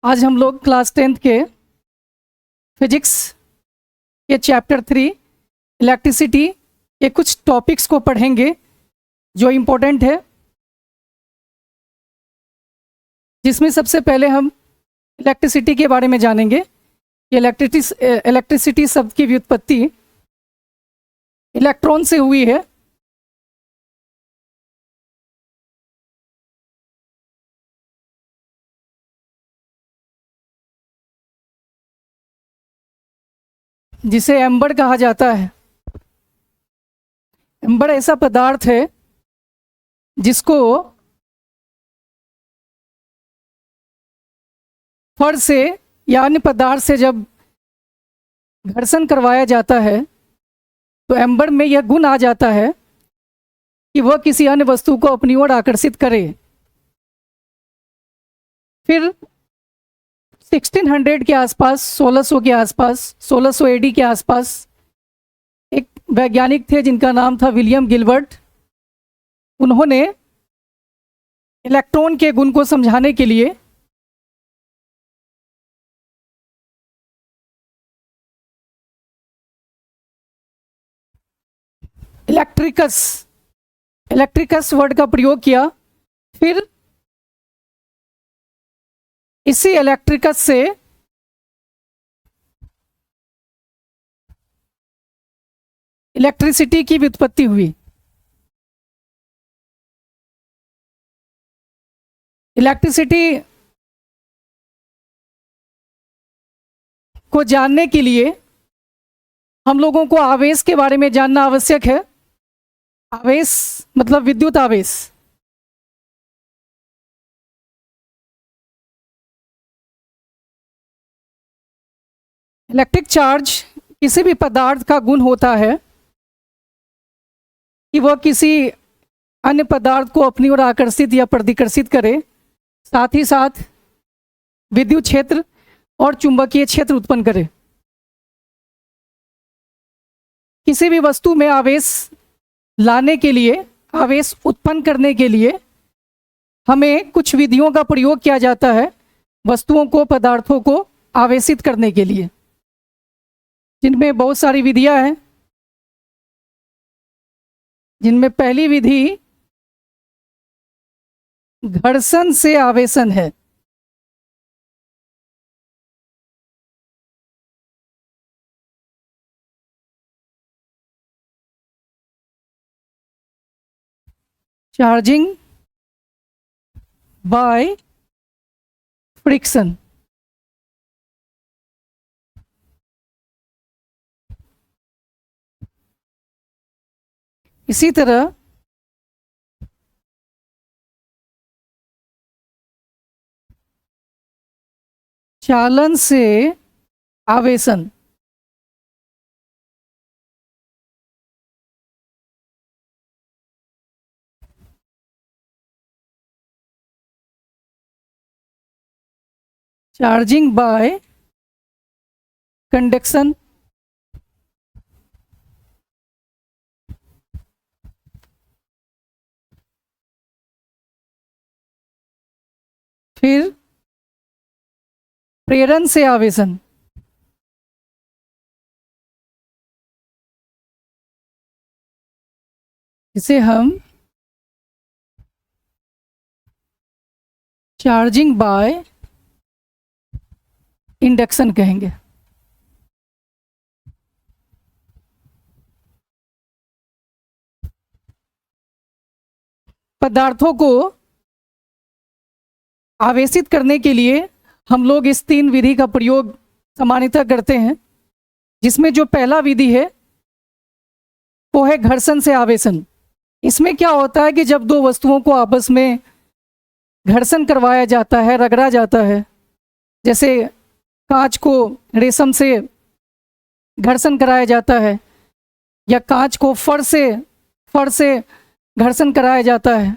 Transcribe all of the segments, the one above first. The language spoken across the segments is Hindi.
आज हम लोग क्लास 10th के फिजिक्स के चैप्टर 3 इलेक्ट्रिसिटी के कुछ टॉपिक्स को पढ़ेंगे जो इम्पोर्टेंट है, जिसमें सबसे पहले हम इलेक्ट्रिसिटी के बारे में जानेंगे कि इलेक्ट्रिसिटी शब्द की व्युत्पत्ति इलेक्ट्रॉन से हुई है। जिसे एम्बर कहा जाता है। एम्बर ऐसा पदार्थ है जिसको फर से या अन्य पदार्थ से जब घर्षण करवाया जाता है तो एम्बर में यह गुण आ जाता है कि वह किसी अन्य वस्तु को अपनी ओर आकर्षित करे। फिर 1600 के आसपास, 1600 के आसपास, 1600 एडी के आसपास एक वैज्ञानिक थे जिनका नाम था विलियम गिलबर्ट। उन्होंने इलेक्ट्रॉन के गुण को समझाने के लिए इलेक्ट्रिकस वर्ड का प्रयोग किया। फिर इसी इलेक्ट्रिकस से इलेक्ट्रिसिटी की व्युत्पत्ति हुई। इलेक्ट्रिसिटी को जानने के लिए हम लोगों को आवेश के बारे में जानना आवश्यक है। आवेश मतलब विद्युत आवेश। इलेक्ट्रिक चार्ज किसी भी पदार्थ का गुण होता है कि वह किसी अन्य पदार्थ को अपनी ओर आकर्षित या प्रतिकर्षित करे, साथ ही साथ विद्युत क्षेत्र और चुंबकीय क्षेत्र उत्पन्न करे। किसी भी वस्तु में आवेश लाने के लिए, आवेश उत्पन्न करने के लिए हमें कुछ विधियों का प्रयोग किया जाता है वस्तुओं को, पदार्थों को आवेशित करने के लिए, जिनमें बहुत सारी विधियां हैं। जिनमें पहली विधि घर्षण से आवेशन है। Charging by friction. इसी तरह चालन से आवेशन। Charging by conduction. फिर प्रेरण से आवेशन। इसे हम चार्जिंग बाय इंडक्शन कहेंगे। पदार्थों को आवेशित करने के लिए हम लोग इस 3 विधि का प्रयोग सामान्यतः करते हैं, जिसमें जो पहला विधि है वो है घर्षण से आवेशन। इसमें क्या होता है कि जब दो वस्तुओं को आपस में घर्षण करवाया जाता है, रगड़ा जाता है, जैसे कांच को रेशम से घर्षण कराया जाता है या कांच को फर से घर्षण कराया जाता है,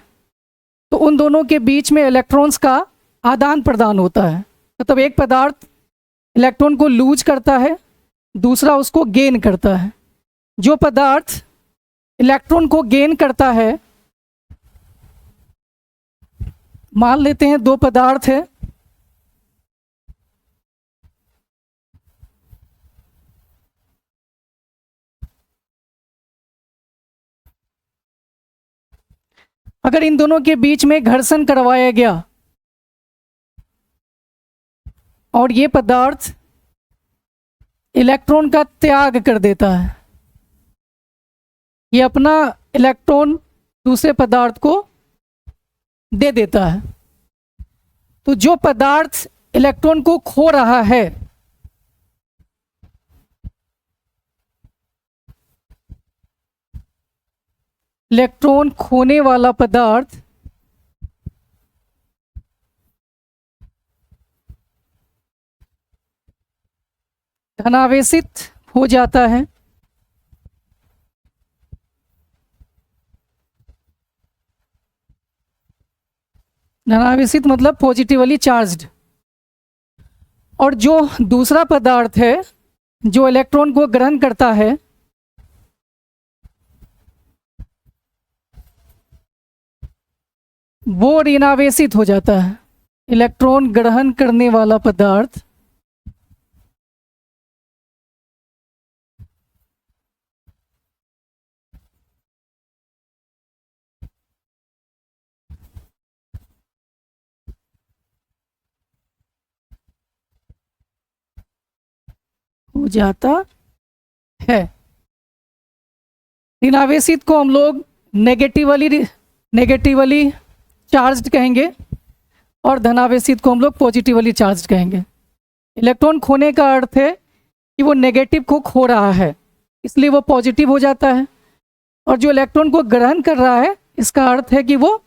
तो उन दोनों के बीच में इलेक्ट्रॉन्स का आदान प्रदान होता है। मतलब एक पदार्थ इलेक्ट्रॉन को लूज करता है, दूसरा उसको गेन करता है। जो पदार्थ इलेक्ट्रॉन को गेन करता है, मान लेते हैं 2 पदार्थ है, अगर इन दोनों के बीच में घर्षण करवाया गया और ये पदार्थ इलेक्ट्रॉन का त्याग कर देता है, ये अपना इलेक्ट्रॉन दूसरे पदार्थ को दे देता है, तो जो पदार्थ इलेक्ट्रॉन को खो रहा है इलेक्ट्रॉन खोने वाला पदार्थ धनावेशित हो जाता है। धनावेशित मतलब पॉजिटिवली चार्ज्ड। और जो दूसरा पदार्थ है जो इलेक्ट्रॉन को ग्रहण करता है वो ऋणावेशित हो जाता है। इलेक्ट्रॉन ग्रहण करने वाला पदार्थ हो जाता है। ऋणावेशित को हम लोग नेगेटिवली चार्ज्ड कहेंगे और धनावेशित को हम लोग पॉजिटिवली चार्ज्ड कहेंगे। इलेक्ट्रॉन खोने का अर्थ है कि वो नेगेटिव को खो रहा है, इसलिए वो पॉजिटिव हो जाता है, और जो इलेक्ट्रॉन को ग्रहण कर रहा है इसका अर्थ है कि वो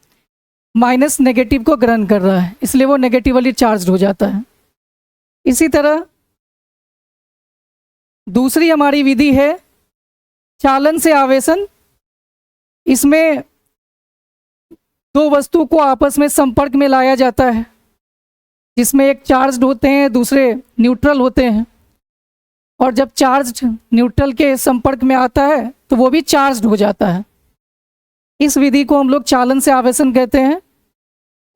माइनस नेगेटिव को ग्रहण कर रहा है, इसलिए वो नेगेटिवली चार्ज्ड हो जाता है। इसी तरह दूसरी हमारी विधि है चालन से आवेशन। इसमें दो वस्तु को आपस में संपर्क में लाया जाता है, जिसमें एक चार्ज्ड होते हैं दूसरे न्यूट्रल होते हैं, और जब चार्ज्ड न्यूट्रल के संपर्क में आता है तो वो भी चार्ज्ड हो जाता है। इस विधि को हम लोग चालन से आवेशन कहते हैं,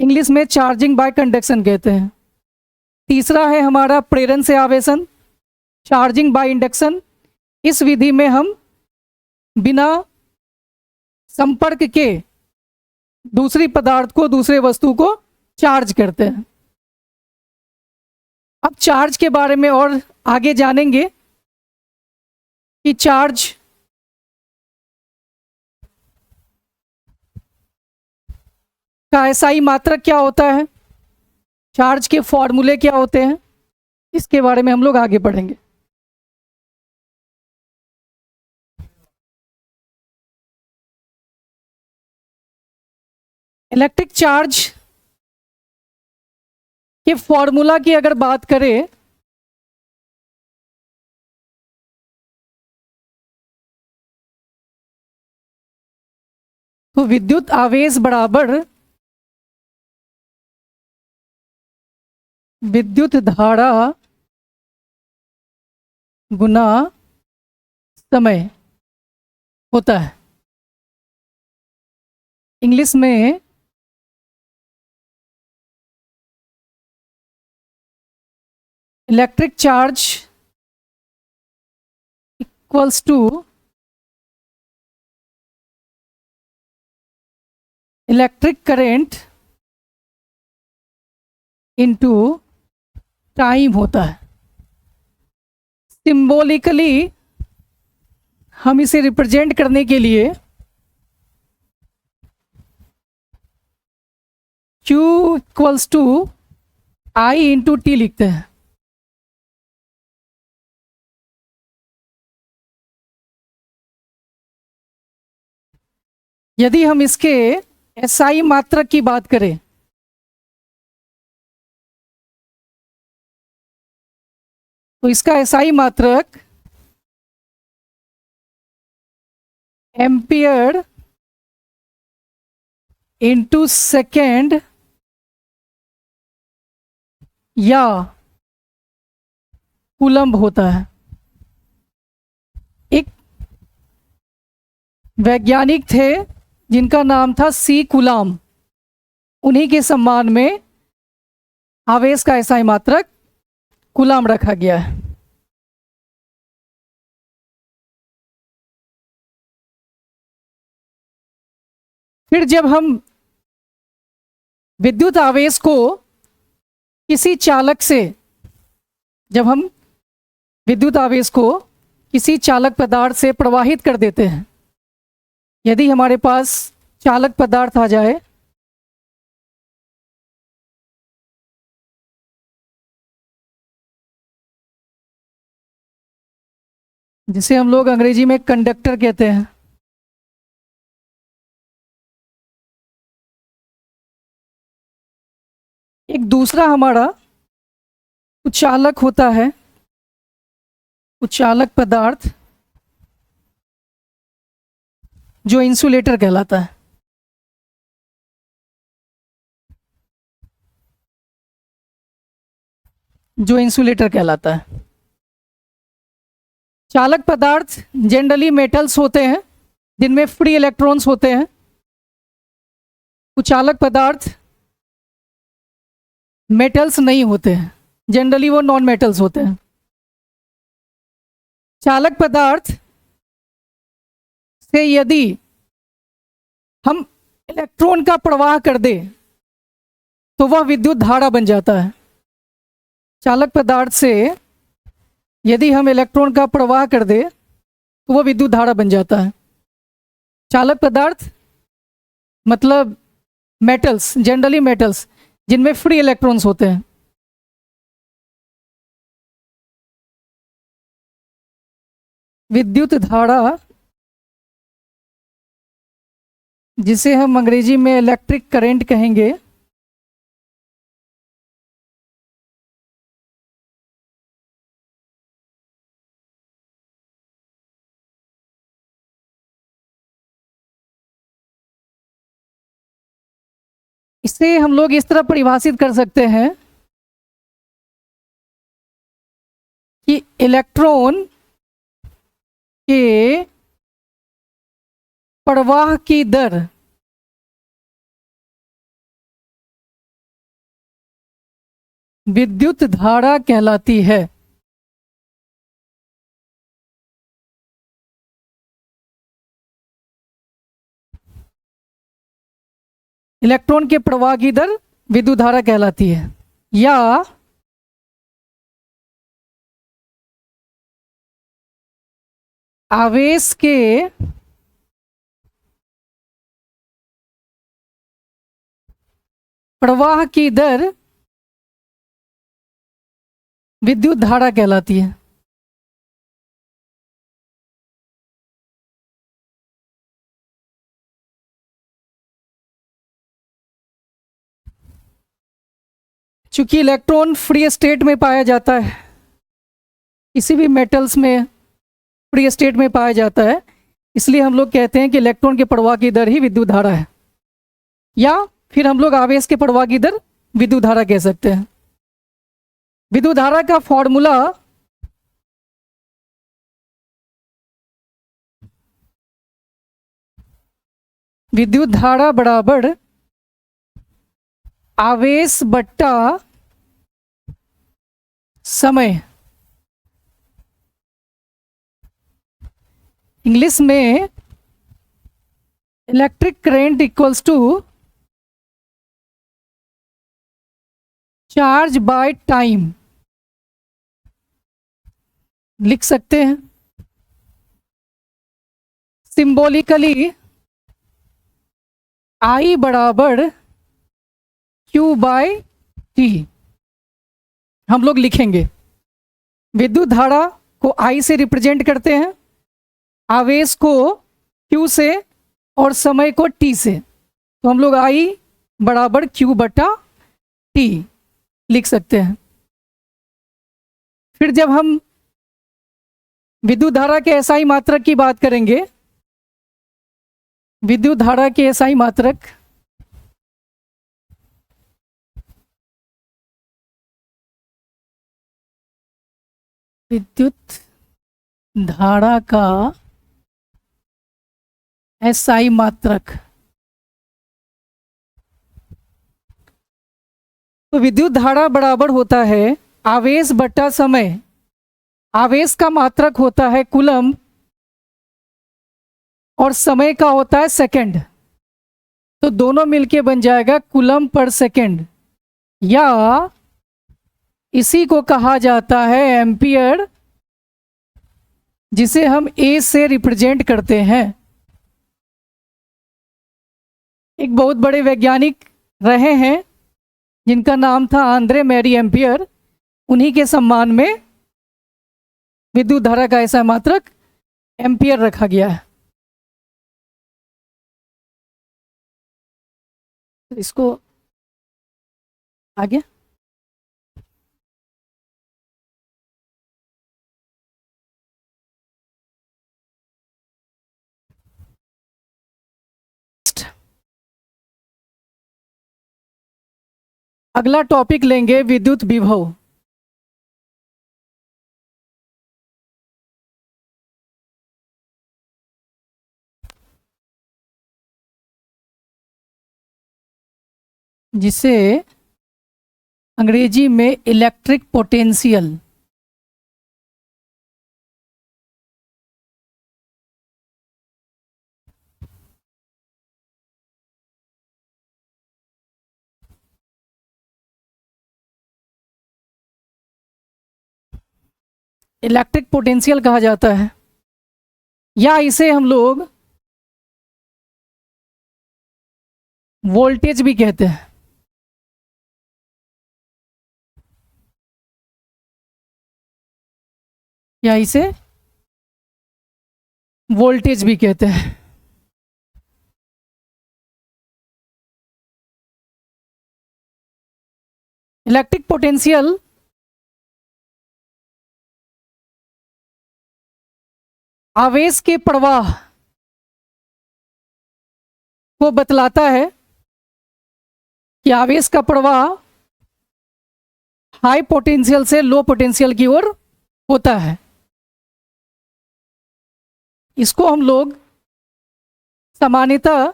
इंग्लिश में चार्जिंग बाय कंडक्शन कहते हैं। तीसरा है हमारा प्रेरण से आवेशन, चार्जिंग बाय इंडक्शन। इस विधि में हम बिना संपर्क के दूसरी पदार्थ को दूसरे वस्तु को चार्ज करते हैं। अब चार्ज के बारे में और आगे जानेंगे कि चार्ज का एसआई मात्रक क्या होता है, चार्ज के फॉर्मूले क्या होते हैं, इसके बारे में हम लोग आगे पढ़ेंगे। इलेक्ट्रिक चार्ज के फॉर्मूला की अगर बात करें तो विद्युत आवेश बराबर विद्युत धारा गुना समय होता है। इंग्लिश में electric charge equals to electric current into time होता है। सिंबॉलिकली हम इसे रिप्रेजेंट करने के लिए Q equals to I into T लिखते हैं। यदि हम इसके एसआई मात्रक की बात करें तो इसका एसआई मात्रक एम्पियर इंटू सेकेंड या कूलम्ब होता है। एक वैज्ञानिक थे जिनका नाम था सी कूलाम, उन्हीं के सम्मान में आवेश का एसआई मात्रक कूलाम रखा गया है। फिर जब हम विद्युत आवेश को किसी चालक से, जब हम विद्युत आवेश को किसी चालक पदार्थ से प्रवाहित कर देते हैं, यदि हमारे पास चालक पदार्थ आ जाए, जिसे हम लोग अंग्रेजी में कंडक्टर कहते हैं, एक दूसरा हमारा उच्चालक होता है, उच्चालक पदार्थ जो इंसुलेटर कहलाता है। जो इंसुलेटर कहलाता है। चालक पदार्थ जनरली मेटल्स होते हैं जिनमें फ्री इलेक्ट्रॉन्स होते हैं। उच्चालक पदार्थ मेटल्स नहीं होते हैं, जनरली वो नॉन मेटल्स होते हैं। चालक पदार्थ से यदि हम इलेक्ट्रॉन का प्रवाह कर दें तो वह विद्युत धारा बन जाता है। चालक पदार्थ से यदि हम इलेक्ट्रॉन का प्रवाह कर दें तो वह विद्युत धारा बन जाता है। चालक पदार्थ मतलब मेटल्स, जनरली मेटल्स जिनमें फ्री इलेक्ट्रॉन्स होते हैं। विद्युत धारा, जिसे हम अंग्रेजी में इलेक्ट्रिक करंट कहेंगे, इसे हम लोग इस तरह परिभाषित कर सकते हैं कि इलेक्ट्रॉन के प्रवाह की दर विद्युत धारा कहलाती है। इलेक्ट्रॉन के प्रवाह की दर विद्युत धारा कहलाती है। या आवेश के प्रवाह की दर विद्युत धारा कहलाती है। चूंकि इलेक्ट्रॉन फ्री स्टेट में पाया जाता है, किसी भी मेटल्स में फ्री स्टेट में पाया जाता है, इसलिए हम लोग कहते हैं कि इलेक्ट्रॉन के प्रवाह की दर ही विद्युत धारा है। या फिर हम लोग आवेश के प्रवाह की दर विद्युत धारा कह सकते हैं। विद्युत धारा का फॉर्मूला विद्युत धारा बराबर आवेश बट्टा समय। इंग्लिश में electric current equals to charge by time लिख सकते हैं। सिंबॉलिकली I बराबर Q बाय T हम लोग लिखेंगे। विद्युत धारा को I से रिप्रेजेंट करते हैं, आवेश को Q से और समय को T से। तो हम लोग I बराबर Q बटा T लिख सकते हैं। फिर जब हम विद्युत धारा के एसआई मात्रक की बात करेंगे, विद्युत धारा के एसआई मात्रक विद्युत धारा का एसआई मात्रक, तो विद्युत धारा बराबर होता है आवेश बटा समय। आवेश का मात्रक होता है कूलम और समय का होता है सेकंड। तो दोनों मिलके बन जाएगा कूलम पर सेकेंड, या इसी को कहा जाता है एम्पियर, जिसे हम ए से रिप्रेजेंट करते हैं। एक बहुत बड़े वैज्ञानिक रहे हैं जिनका नाम था आंद्रे मैरी एम्पियर, उन्हीं के सम्मान में विद्युत धारा का ऐसा मात्रक एम्पियर रखा गया है। इसको आगे अगला टॉपिक लेंगे विद्युत विभव। जिसे अंग्रेजी में इलेक्ट्रिक पोटेंशियल, इलेक्ट्रिक पोटेंशियल कहा जाता है, या इसे हम लोग वोल्टेज भी कहते हैं। या इसे वोल्टेज भी कहते हैं। इलेक्ट्रिक पोटेंशियल आवेश के प्रवाह को बतलाता है कि आवेश का प्रवाह हाई पोटेंशियल से लो पोटेंशियल की ओर होता है। इसको हम लोग सामान्यतः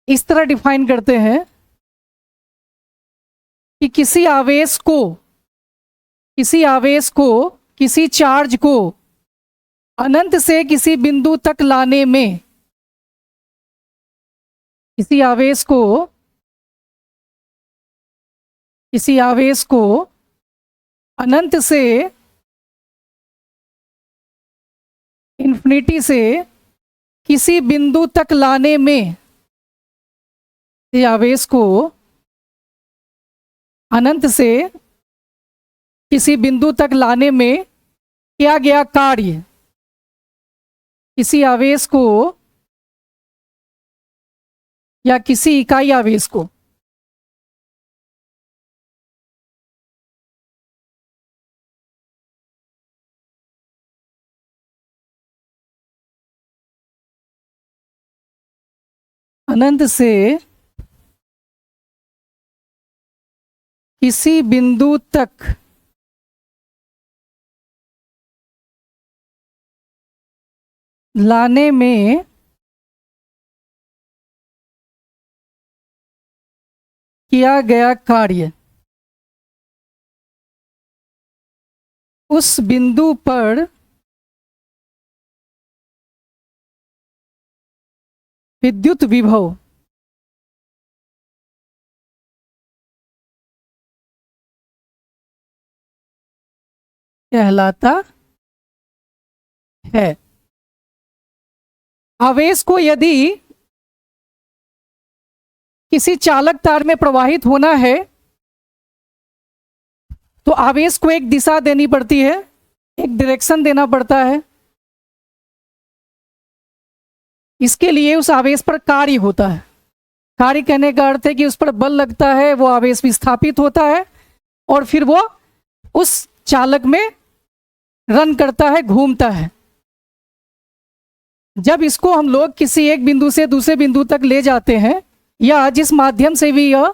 इस तरह डिफाइन करते हैं कि किसी किसी चार्ज को अनंत से किसी बिंदु तक लाने में, किसी आवेश को अनंत से इन्फिनिटी से किसी बिंदु तक लाने में, इस आवेश को अनंत से किसी बिंदु तक लाने में किया गया कार्य, किसी आवेश को या किसी इकाई आवेश को अनंत से किसी बिंदु तक लाने में किया गया कार्य उस बिंदु पर विद्युत विभव कहलाता है। आवेश को यदि किसी चालक तार में प्रवाहित होना है तो आवेश को एक दिशा देनी पड़ती है, एक डायरेक्शन देना पड़ता है। इसके लिए उस आवेश पर कार्य होता है। कार्य कहने का अर्थ है कि उस पर बल लगता है, वो आवेश विस्थापित होता है और फिर वो उस चालक में रन करता है, घूमता है। जब इसको हम लोग किसी एक बिंदु से दूसरे बिंदु तक ले जाते हैं या जिस माध्यम से भी यह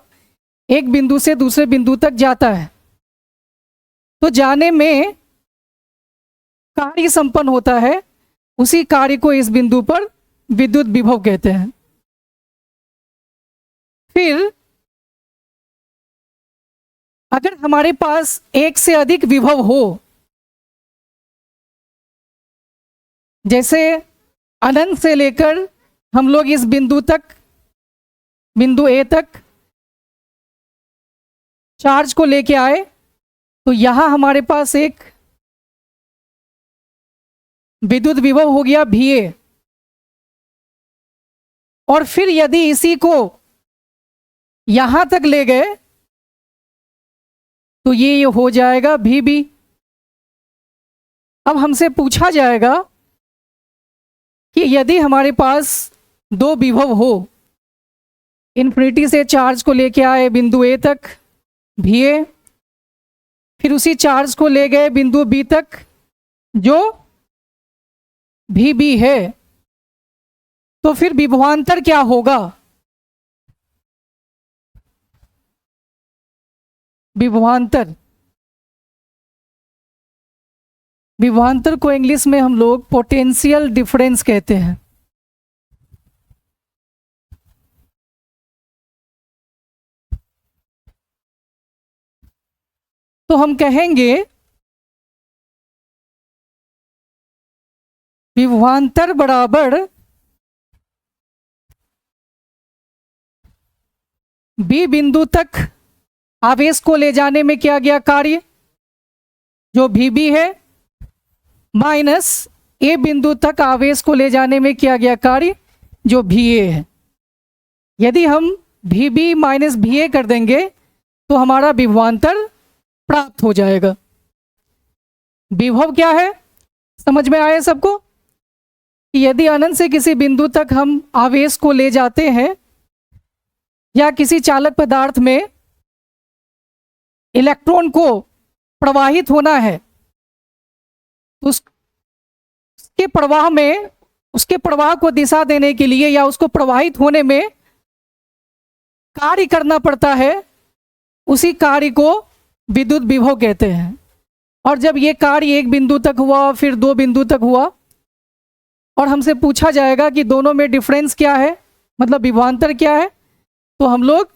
एक बिंदु से दूसरे बिंदु तक जाता है तो जाने में कार्य संपन्न होता है, उसी कार्य को इस बिंदु पर विद्युत विभव कहते हैं। फिर अगर हमारे पास एक से अधिक विभव हो, जैसे अनंत से लेकर हम लोग इस बिंदु तक बिंदु ए तक चार्ज को लेके आए, तो यहां हमारे पास एक विद्युत विभव हो गया VA। और फिर यदि इसी को यहां तक ले गए तो ये हो जाएगा VB। अब हमसे पूछा जाएगा कि यदि हमारे पास दो विभव हो, इन्फिनिटी से चार्ज को लेके आए बिंदु ए तक VA, फिर उसी चार्ज को ले गए बिंदु B तक जो VB है, तो फिर विभवांतर क्या होगा? विभवांतर को इंग्लिश में हम लोग पोटेंशियल डिफरेंस कहते हैं। तो हम कहेंगे विभवांतर बराबर B बिंदु तक आवेश को ले जाने में किया गया कार्य जो VB है, माइनस A बिंदु तक आवेश को ले जाने में किया गया कार्य जो VA है। यदि हम VB माइनस VA कर देंगे तो हमारा विभवांतर प्राप्त हो जाएगा। विभव क्या है समझ में आया सबको? कि यदि अनंत से किसी बिंदु तक हम आवेश को ले जाते हैं या किसी चालक पदार्थ में इलेक्ट्रॉन को प्रवाहित होना है, तो उसके प्रवाह में, उसके प्रवाह को दिशा देने के लिए या उसको प्रवाहित होने में कार्य करना पड़ता है, उसी कार्य को विद्युत विभव कहते हैं। और जब ये कार्य एक बिंदु तक हुआ, फिर दो बिंदु तक हुआ, और हमसे पूछा जाएगा कि दोनों में डिफरेंस क्या है, मतलब विभवांतर क्या है, तो हम लोग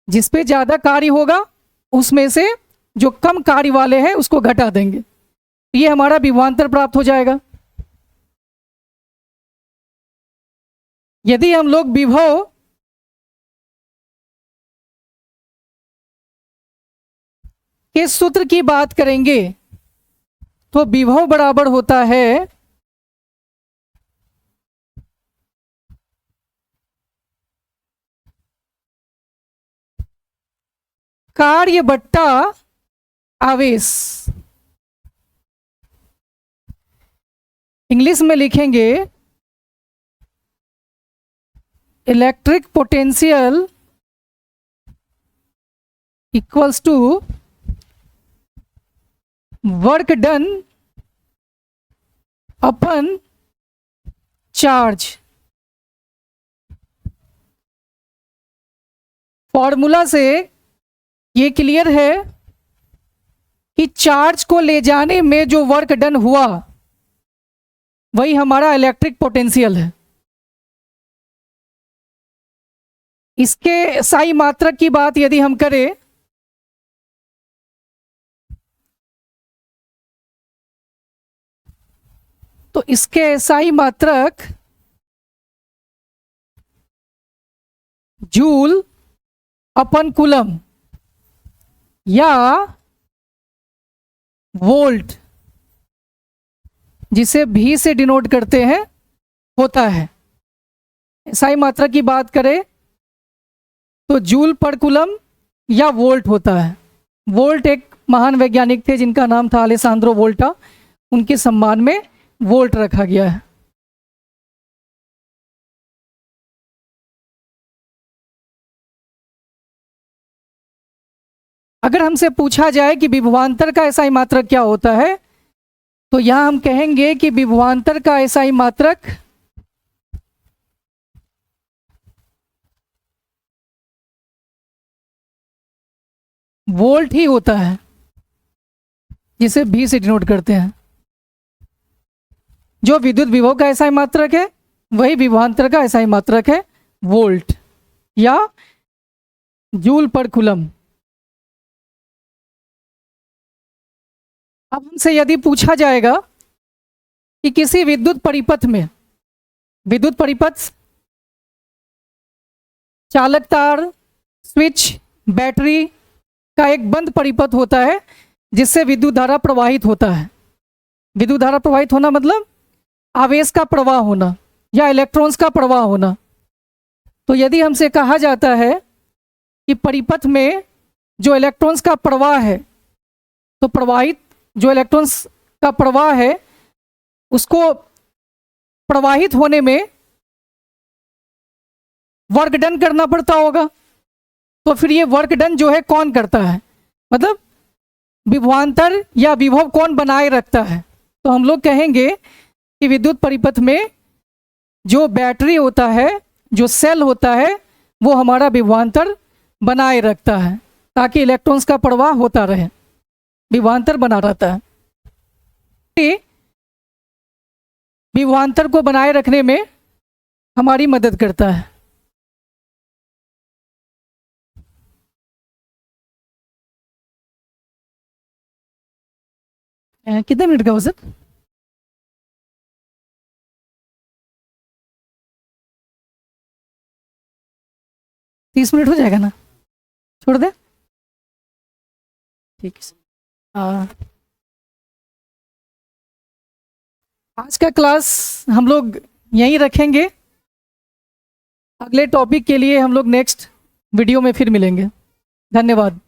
जिस पे ज़्यादा कार्य होगा उसमें से जो कम कार्य वाले हैं उसको घटा देंगे, ये हमारा विभवांतर प्राप्त हो जाएगा। यदि हम लोग विभव के सूत्र की बात करेंगे तो विभव बराबर होता है कार्य बट्टा आवेश। इंग्लिश में लिखेंगे electric potential equals to work done upon charge. Formula से ये क्लियर है कि चार्ज को ले जाने में जो वर्क डन हुआ वही हमारा इलेक्ट्रिक पोटेंशियल है। इसके साई मात्रक की बात यदि हम करें तो इसके साई मात्रक जूल अपन कूलम या वोल्ट, जिसे भी से डिनोट करते हैं, होता है। साई मात्रा की बात करें तो जूल पर कूलम या वोल्ट होता है। वोल्ट एक महान वैज्ञानिक थे जिनका नाम था अलेसांद्रो वोल्टा, उनके सम्मान में वोल्ट रखा गया है। अगर हमसे पूछा जाए कि विभवांतर का एसआई मात्रक क्या होता है, तो यहां हम कहेंगे कि विभवांतर का एसआई मात्रक वोल्ट ही होता है, जिसे भी से डिनोट करते हैं। जो विद्युत विभव का एसआई मात्रक है वही विभवांतर का एसआई मात्रक है, वोल्ट या जूल पर कूलम। अब हमसे यदि पूछा जाएगा कि किसी विद्युत परिपथ में, विद्युत परिपथ चालक तार, स्विच, बैटरी का एक बंद परिपथ होता है जिससे विद्युत धारा प्रवाहित होता है। विद्युत धारा प्रवाहित होना मतलब आवेश का प्रवाह होना या इलेक्ट्रॉन्स का प्रवाह होना। तो यदि हमसे कहा जाता है कि परिपथ में जो इलेक्ट्रॉन्स का प्रवाह है, तो प्रवाहित जो इलेक्ट्रॉन्स का प्रवाह है उसको प्रवाहित होने में वर्क डन करना पड़ता होगा। तो फिर ये वर्क डन जो है कौन करता है, मतलब विभवांतर या विभव कौन बनाए रखता है? तो हम लोग कहेंगे कि विद्युत परिपथ में जो बैटरी होता है, जो सेल होता है, वो हमारा विभवांतर बनाए रखता है ताकि इलेक्ट्रॉन्स का प्रवाह होता रहे, विभवांतर बना रहता है। विभवांतर को बनाए रखने में हमारी मदद करता है। कितने मिनट का हो सर? तीस मिनट हो जाएगा ना? छोड़ दे, ठीक है। आज का क्लास हम लोग यहीं रखेंगे। अगले टॉपिक के लिए हम लोग नेक्स्ट वीडियो में फिर मिलेंगे। धन्यवाद।